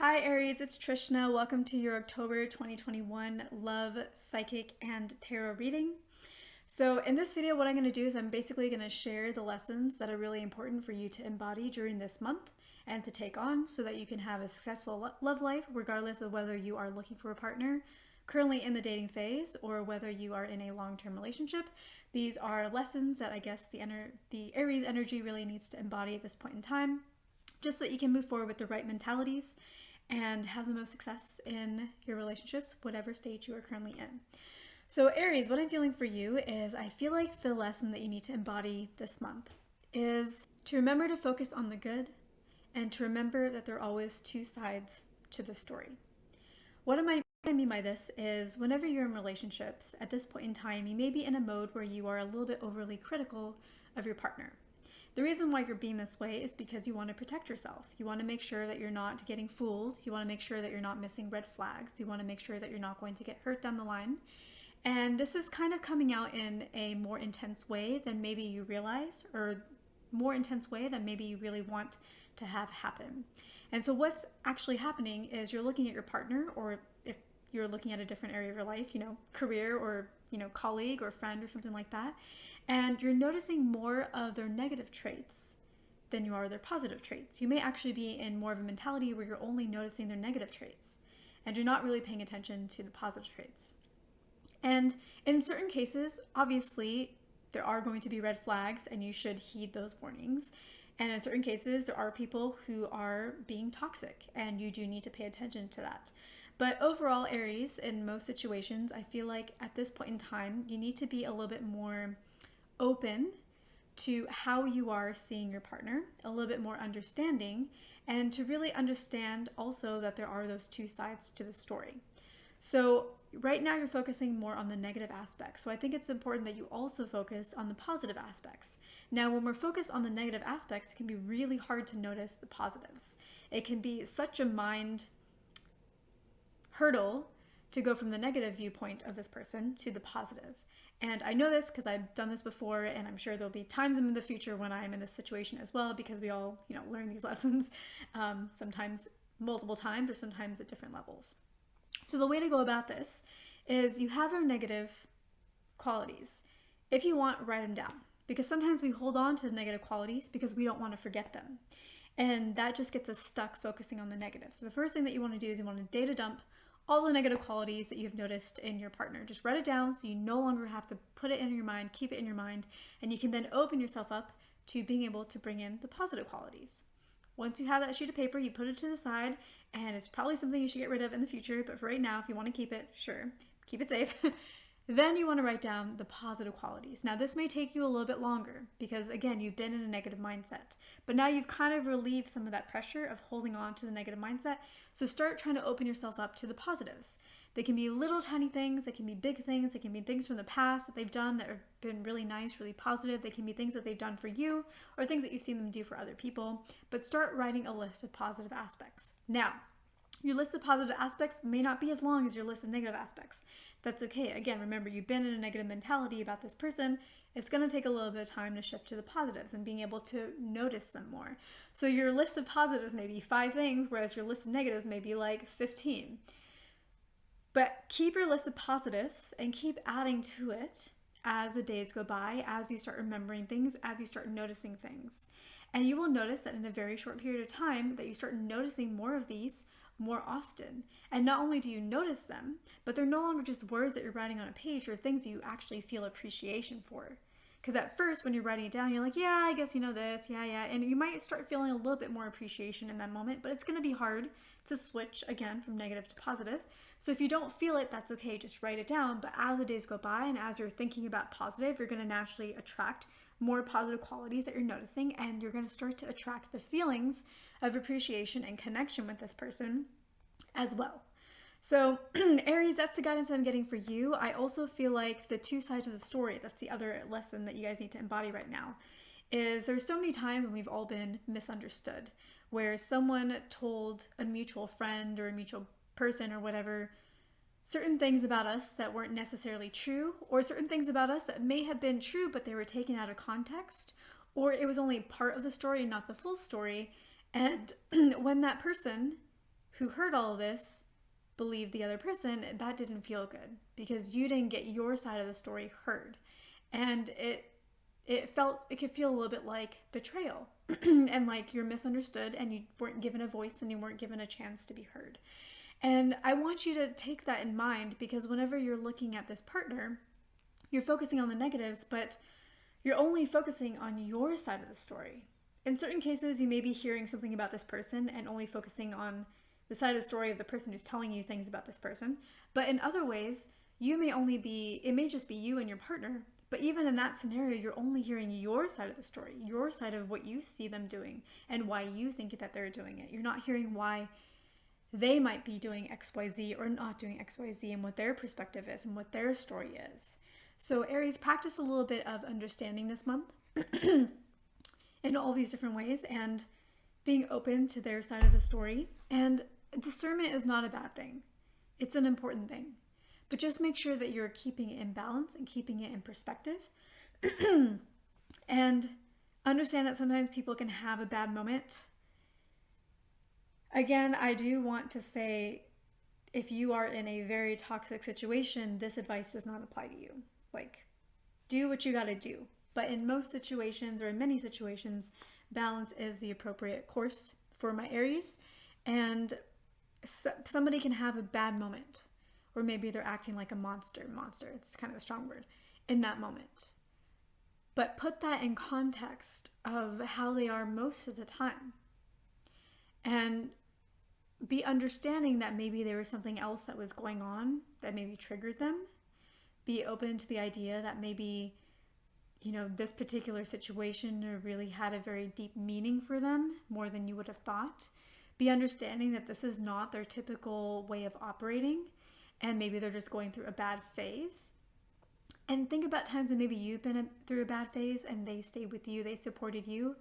Hi Aries, it's Trishna. Welcome to your October 2021 Love, Psychic, and Tarot reading. So in this video, what I'm going to do is I'm basically going to share the lessons that are really important for you to embody during this month and to take on so that you can have a successful love life regardless of whether you are looking for a partner, currently in the dating phase, or whether you are in a long-term relationship. These are lessons that I guess the Aries energy really needs to embody at this point in time, just so that you can move forward with the right mentalities and have the most success in your relationships, whatever stage you are currently in. So Aries, what I'm feeling for you is I feel like the lesson that you need to embody this month is to remember to focus on the good and to remember that there are always two sides to the story. What I mean by this is whenever you're in relationships, at this point in time, you may be in a mode where you are a little bit overly critical of your partner. The reason why you're being this way is because you want to protect yourself. You want to make sure that you're not getting fooled. You want to make sure that you're not missing red flags. You want to make sure that you're not going to get hurt down the line. And this is kind of coming out in a more intense way than maybe you realize, or more intense way than maybe you really want to have happen. And so what's actually happening is you're looking at your partner, or if you're looking at a different area of your life, career or, colleague or friend or something like that, and you're noticing more of their negative traits than you are their positive traits. You may actually be in more of a mentality where you're only noticing their negative traits and you're not really paying attention to the positive traits. And in certain cases, obviously, there are going to be red flags and you should heed those warnings. And in certain cases, there are people who are being toxic and you do need to pay attention to that. But overall, Aries, in most situations, I feel like at this point in time, you need to be a little bit more open to how you are seeing your partner, a little bit more understanding, and to really understand also that there are those two sides to the story. So right now you're focusing more on the negative aspects. So I think it's important that you also focus on the positive aspects. Now, when we're focused on the negative aspects, it can be really hard to notice the positives. It can be such a mind hurdle to go from the negative viewpoint of this person to the positive. And I know this because I've done this before, and I'm sure there'll be times in the future when I'm in this situation as well, because we all, learn these lessons, sometimes multiple times or sometimes at different levels. So the way to go about this is you have their negative qualities. If you want, write them down, because sometimes we hold on to the negative qualities because we don't want to forget them. And that just gets us stuck focusing on the negative. So the first thing that you want to do is you want to data dump all the negative qualities that you've noticed in your partner. Just write it down so you no longer have to put it in your mind, keep it in your mind, and you can then open yourself up to being able to bring in the positive qualities. Once you have that sheet of paper, you put it to the side, and it's probably something you should get rid of in the future, but for right now, if you want to keep it, sure, keep it safe. Then you want to write down the positive qualities. Now, this may take you a little bit longer because, again, you've been in a negative mindset. But now you've kind of relieved some of that pressure of holding on to the negative mindset. So start trying to open yourself up to the positives. They can be little tiny things. They can be big things. They can be things from the past that they've done that have been really nice, really positive. They can be things that they've done for you or things that you've seen them do for other people. But start writing a list of positive aspects. Now, your list of positive aspects may not be as long as your list of negative aspects. That's okay. Again, remember, you've been in a negative mentality about this person. It's going to take a little bit of time to shift to the positives and being able to notice them more. So your list of positives may be 5 things, whereas your list of negatives may be like 15. But keep your list of positives and keep adding to it as the days go by, as you start remembering things, as you start noticing things. And you will notice that in a very short period of time that you start noticing more of these more often. And not only do you notice them, but they're no longer just words that you're writing on a page or things you actually feel appreciation for. Because at first, when you're writing it down, you're like, yeah, I guess you know this, yeah. And you might start feeling a little bit more appreciation in that moment, but it's going to be hard to switch again from negative to positive. So if you don't feel it, that's okay, just write it down. But as the days go by and as you're thinking about positive, you're going to naturally attract more positive qualities that you're noticing, and you're going to start to attract the feelings of appreciation and connection with this person as well. So Aries, that's the guidance I'm getting for you. I also feel like the two sides of the story, that's the other lesson that you guys need to embody right now, is there's so many times when we've all been misunderstood, where someone told a mutual friend or a mutual person or whatever certain things about us that weren't necessarily true, or certain things about us that may have been true but they were taken out of context, or it was only part of the story and not the full story. And when that person who heard all of this believed the other person, that didn't feel good because you didn't get your side of the story heard. And it could feel a little bit like betrayal and like you're misunderstood and you weren't given a voice and you weren't given a chance to be heard. And I want you to take that in mind, because whenever you're looking at this partner, you're focusing on the negatives, but you're only focusing on your side of the story. In certain cases, you may be hearing something about this person and only focusing on the side of the story of the person who's telling you things about this person. But in other ways, it may just be you and your partner. But even in that scenario, you're only hearing your side of the story, your side of what you see them doing and why you think that they're doing it. You're not hearing why they might be doing XYZ or not doing XYZ and what their perspective is and what their story is. So Aries, practice a little bit of understanding this month in all these different ways and being open to their side of the story. And discernment is not a bad thing. It's an important thing. But just make sure that you're keeping it in balance and keeping it in perspective. And understand that sometimes people can have a bad moment. Again, I do want to say, if you are in a very toxic situation, this advice does not apply to you. Like, do what you gotta do. But in most situations, or in many situations, balance is the appropriate course for my Aries. And somebody can have a bad moment. Or maybe they're acting like a monster, it's kind of a strong word, in that moment. But put that in context of how they are most of the time. And be understanding that maybe there was something else that was going on that maybe triggered them. Be open to the idea that maybe, this particular situation really had a very deep meaning for them, more than you would have thought. Be understanding that this is not their typical way of operating. And maybe they're just going through a bad phase. And think about times when maybe you've been through a bad phase and they stayed with you, they supported you,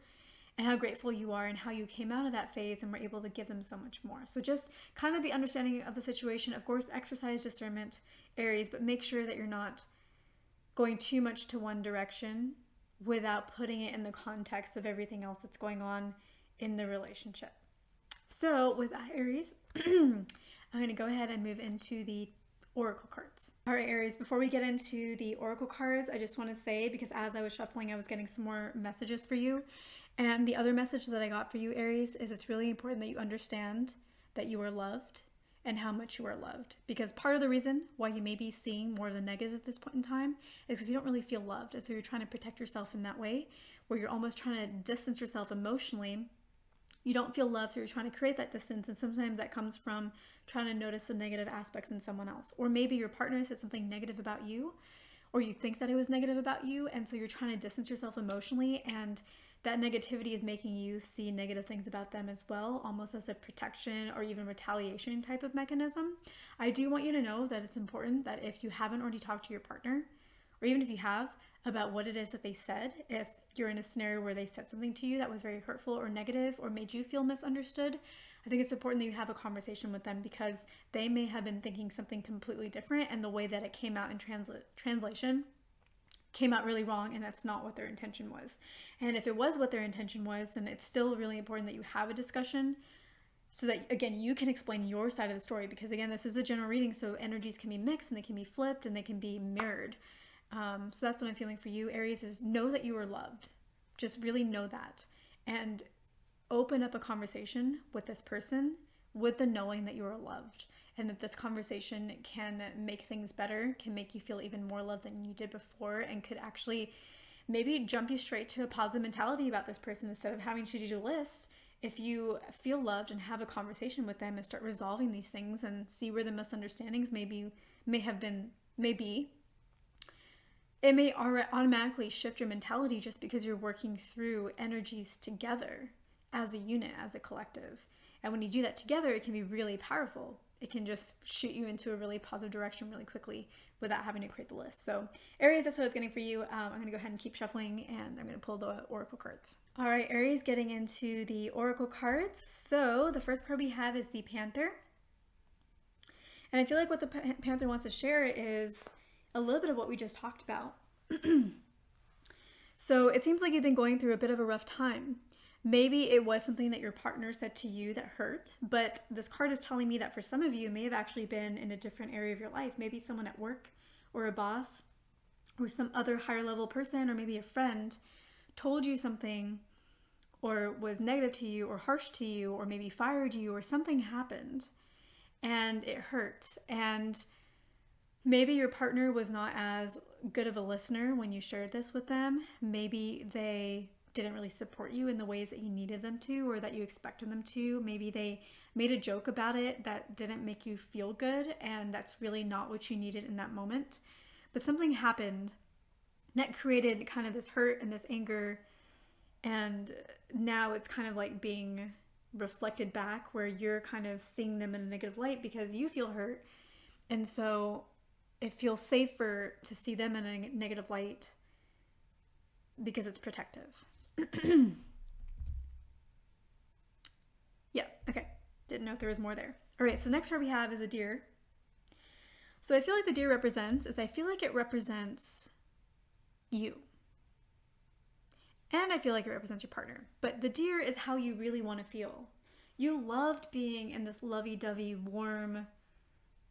and how grateful you are and how you came out of that phase and were able to give them so much more. So just kind of be understanding of the situation. Of course, exercise discernment, Aries, but make sure that you're not going too much to one direction without putting it in the context of everything else that's going on in the relationship. So with that, Aries, I'm going to go ahead and move into the oracle cards. All right, Aries, before we get into the oracle cards, I just want to say, because as I was shuffling, I was getting some more messages for you. And the other message that I got for you, Aries, is it's really important that you understand that you are loved and how much you are loved. Because part of the reason why you may be seeing more of the negatives at this point in time is because you don't really feel loved. And so you're trying to protect yourself in that way, where you're almost trying to distance yourself emotionally. You don't feel loved, so you're trying to create that distance, and sometimes that comes from trying to notice the negative aspects in someone else. Or maybe your partner said something negative about you, or you think that it was negative about you, and so you're trying to distance yourself emotionally, and that negativity is making you see negative things about them as well, almost as a protection or even retaliation type of mechanism. I do want you to know that it's important that if you haven't already talked to your partner, or even if you have, about what it is that they said, if you're in a scenario where they said something to you that was very hurtful or negative or made you feel misunderstood, I think it's important that you have a conversation with them, because they may have been thinking something completely different, and the way that it came out in translation came out really wrong, and that's not what their intention was. And if it was what their intention was, then it's still really important that you have a discussion so that, again, you can explain your side of the story, because again, this is a general reading, so energies can be mixed and they can be flipped and they can be mirrored. So that's what I'm feeling for you, Aries, is know that you are loved. Just really know that. And open up a conversation with this person with the knowing that you are loved, and that this conversation can make things better, can make you feel even more loved than you did before, and could actually maybe jump you straight to a positive mentality about this person instead of having to do a list. If you feel loved and have a conversation with them and start resolving these things and see where the misunderstandings may be, it may automatically shift your mentality just because you're working through energies together as a unit, as a collective. And when you do that together, it can be really powerful. It can just shoot you into a really positive direction really quickly without having to create the list. So Aries, that's what I was getting for you. I'm going to go ahead and keep shuffling, and I'm going to pull the oracle cards. All right, Aries, getting into the oracle cards. So the first card we have is the Panther. And I feel like what the Panther wants to share is a little bit of what we just talked about. So it seems like you've been going through a bit of a rough time. Maybe it was something that your partner said to you that hurt, but this card is telling me that for some of you, it may have actually been in a different area of your life. Maybe someone at work or a boss or some other higher level person, or maybe a friend told you something or was negative to you or harsh to you or maybe fired you, or something happened and it hurt. And maybe your partner was not as good of a listener when you shared this with them. Maybe they didn't really support you in the ways that you needed them to or that you expected them to. Maybe they made a joke about it that didn't make you feel good, and that's really not what you needed in that moment. But something happened that created kind of this hurt and this anger, and now it's kind of like being reflected back where you're kind of seeing them in a negative light because you feel hurt. And so it feels safer to see them in a negative light because it's protective. Yeah, okay. Didn't know if there was more there. All right, so next card we have is a deer. So I feel like the deer represents you. And I feel like it represents your partner. But the deer is how you really want to feel. You loved being in this lovey-dovey, warm,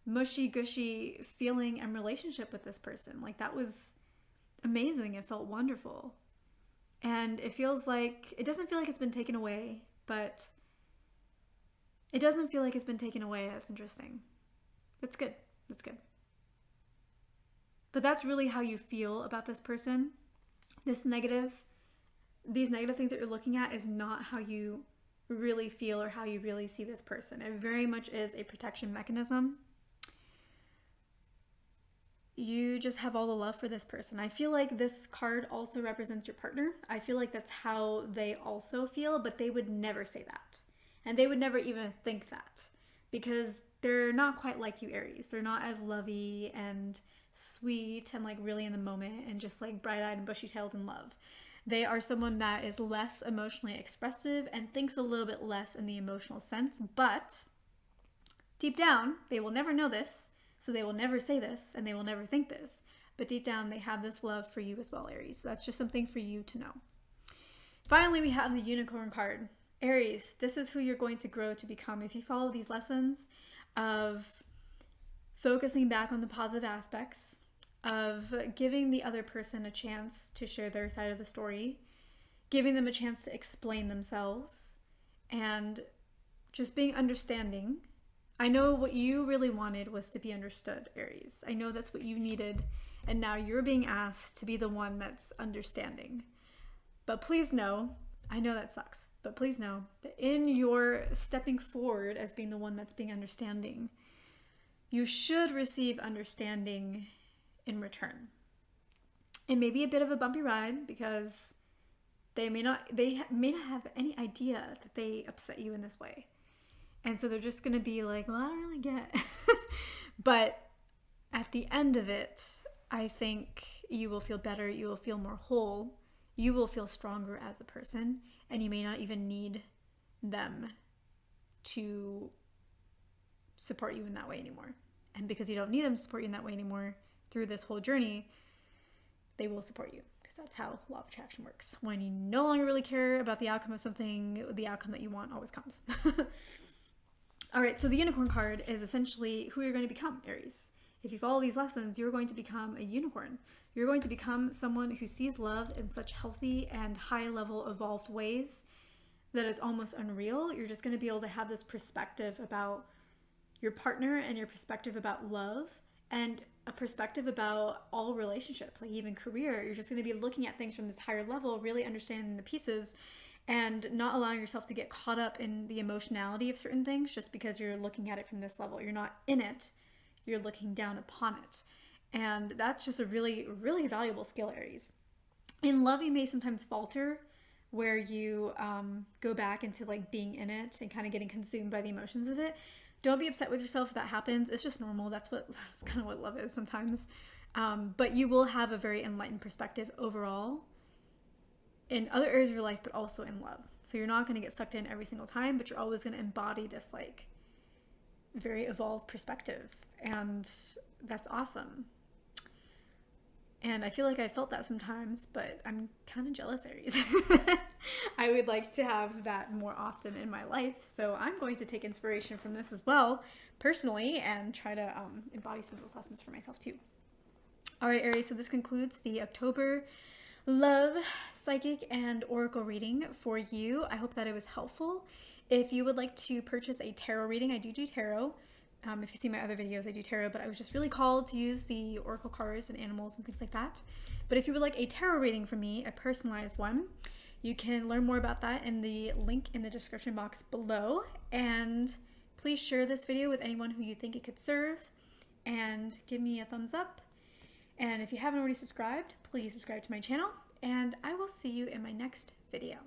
mushy-gushy feeling and relationship with this person. Like, that was amazing. It felt wonderful. And it doesn't feel like it's been taken away, but it doesn't feel like it's been taken away. That's interesting. That's good. That's good. But that's really how you feel about this person. These negative things that you're looking at is not how you really feel or how you really see this person. It very much is a protection mechanism. You just have all the love for this person. I feel like this card also represents your partner. I feel like that's how they also feel, but they would never say that. And they would never even think that because they're not quite like you, Aries. They're not as lovey and sweet and like really in the moment and just like bright-eyed and bushy-tailed in love. They are someone that is less emotionally expressive and thinks a little bit less in the emotional sense, but deep down, they will never know this. So they will never say this and they will never think this, but deep down they have this love for you as well, Aries. So that's just something for you to know. Finally, we have the unicorn card. Aries, this is who you're going to grow to become. If you follow these lessons of focusing back on the positive aspects, of giving the other person a chance to share their side of the story, giving them a chance to explain themselves, and just being understanding. I know what you really wanted was to be understood, Aries. I know that's what you needed, and now you're being asked to be the one that's understanding. But please know, I know that sucks, but please know that in your stepping forward as being the one that's being understanding, you should receive understanding in return. It may be a bit of a bumpy ride because they may not have any idea that they upset you in this way. And so they're just going to be like, well, I don't really get it. But at the end of it, I think you will feel better. You will feel more whole. You will feel stronger as a person. And you may not even need them to support you in that way anymore. And because you don't need them to support you in that way anymore through this whole journey, they will support you. Because that's how law of attraction works. When you no longer really care about the outcome of something, the outcome that you want always comes. All right, so the unicorn card is essentially who you're going to become, Aries. If you follow these lessons, you're going to become a unicorn. You're going to become someone who sees love in such healthy and high-level evolved ways that it's almost unreal. You're just going to be able to have this perspective about your partner and your perspective about love and a perspective about all relationships, like even career. You're just going to be looking at things from this higher level, really understanding the pieces and not allowing yourself to get caught up in the emotionality of certain things just because you're looking at it from this level. You're not in it, you're looking down upon it. And that's just a really, really valuable skill, Aries. In love, you may sometimes falter where you go back into like being in it and kind of getting consumed by the emotions of it. Don't be upset with yourself if that happens. It's just normal. That's kind of what love is sometimes. But you will have a very enlightened perspective overall in other areas of your life, but also in love. So you're not going to get sucked in every single time, but you're always going to embody this like very evolved perspective. And that's awesome. And I feel like I felt that sometimes, but I'm kind of jealous, Aries. I would like to have that more often in my life. So I'm going to take inspiration from this as well, personally, and try to embody some of those lessons for myself too. All right, Aries, so this concludes the October love, psychic, and oracle reading for you. I hope that it was helpful. If you would like to purchase a tarot reading, I do tarot. If you see my other videos, I do tarot, but I was just really called to use the oracle cards and animals and things like that. But if you would like a tarot reading from me, a personalized one, you can learn more about that in the link in the description box below. And please share this video with anyone who you think it could serve, and give me a thumbs up. And if you haven't already subscribed, please subscribe to my channel, and I will see you in my next video.